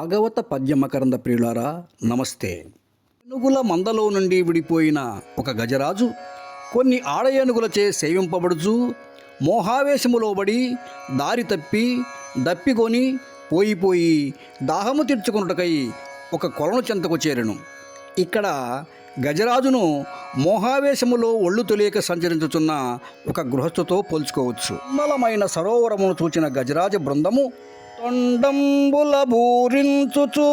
భాగవత పద్యమకరంద ప్రియులారా నమస్తే. ఏనుగుల మందలో నుండి విడిపోయిన ఒక గజరాజు కొన్ని ఆడ ఏనుగులచే సేవింపబడుచు మోహావేశములోబడి దారి తప్పి దప్పికొని పోయిపోయి దాహము తీర్చుకొనుటకై ఒక కొలను చెంతకు చేరెను. ఇక్కడ గజరాజును మోహావేశములో ఒళ్ళు తొలియక సంచరించుచున్న ఒక గృహస్థుతో పోల్చుకోవచ్చు. నిర్మలమైన సరోవరమును చూచిన గజరాజ బృందము తొండంబుల బూరించుచు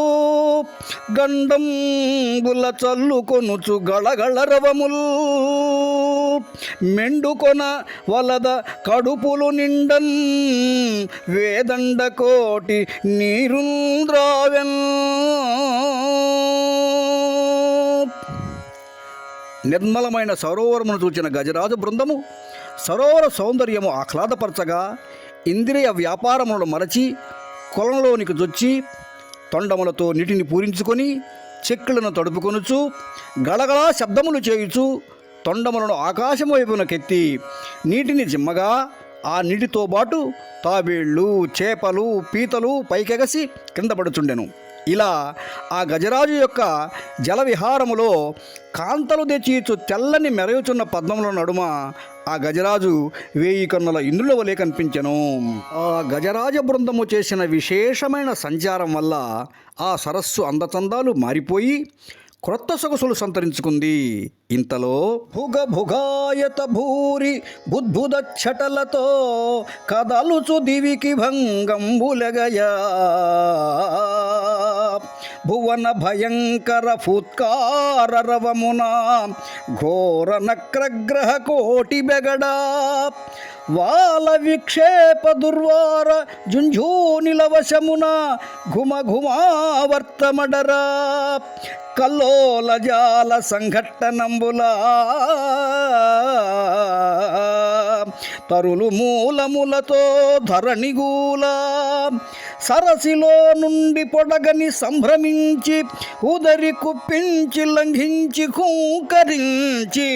గండంబుల చల్లుకొనుచు గళగళరవముల్ మెండుకొన వలద కడుపులు నిండన్ వేదండ కోటి నీరుంద్రావెన్. నిర్మలమైన సరోవరమును చూచిన గజరాజు బృందము సరోవర సౌందర్యము ఆహ్లాదపరచగా ఇంద్రియ వ్యాపారములను మరచి కొలంలోనికి జొచ్చి తొండములతో నీటిని పూరించుకొని చెక్కులను తడుపుకొనుచు గళగళా శబ్దములు చేయుచు తొండములను ఆకాశం వైపునకెత్తి నీటిని జిమ్మగా ఆ నీటితో పాటు తాబేళ్ళు చేపలు పీతలు పైకెగసి కింద పడుచుండెను. ఇలా ఆ గజరాజు యొక్క జల విహారములో కాంతలు తెచ్చిచు తెల్లని మెరయుచున్న పద్మముల నడుమ ఆ గజరాజు 1000 కన్నుల ఇంద్రుల వలె కనిపించెను. ఆ గజరాజ బృందము చేసిన విశేషమైన సంచారం వల్ల ఆ సరస్సు అందచందాలు మారిపోయి క్రొత్త సొగసులు సంతరించుకుంది. ఇంతలో భుగాయత భూరి బుద్భుద ఛటలతో కదలుచు దివికి భంగంబులగయా భువన భయంకర ఫుత్కార రవమున ఘోర నక్రగ్రహ కోటి బెగడా వాల విక్షేప దుర్వార జుంఝూనిల వశమున ఘుమఘుమావర్తమడరా కల్లోల జాల సంఘట్టనంబులా తరులు మూలములతో ధరణిగూల సరసిలో నుండి పొడగని సంభ్రమించి ఉదరి కుప్పించి లంఘించి కూకరించి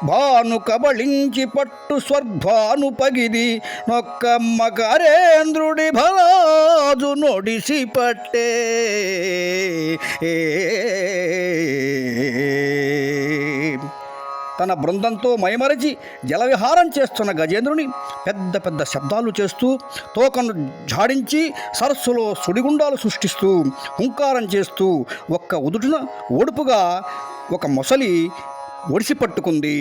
భాను కబళించి పట్టు స్వర్భాను పగిది నొక్క మకరేంద్రుడి భరాజు నొడిసి పట్టే. తన బృందంతో మైమరచి జలవిహారం చేస్తున్న గజేంద్రుని పెద్ద పెద్ద శబ్దాలు చేస్తూ తోకను ఝాడించి సరస్సులో సుడిగుండాలు సృష్టిస్తూ హుంకారం చేస్తూ ఒక్క ఉదుటున ఓడుపుగా ఒక మొసలి ఒడిసి పట్టుకుంది.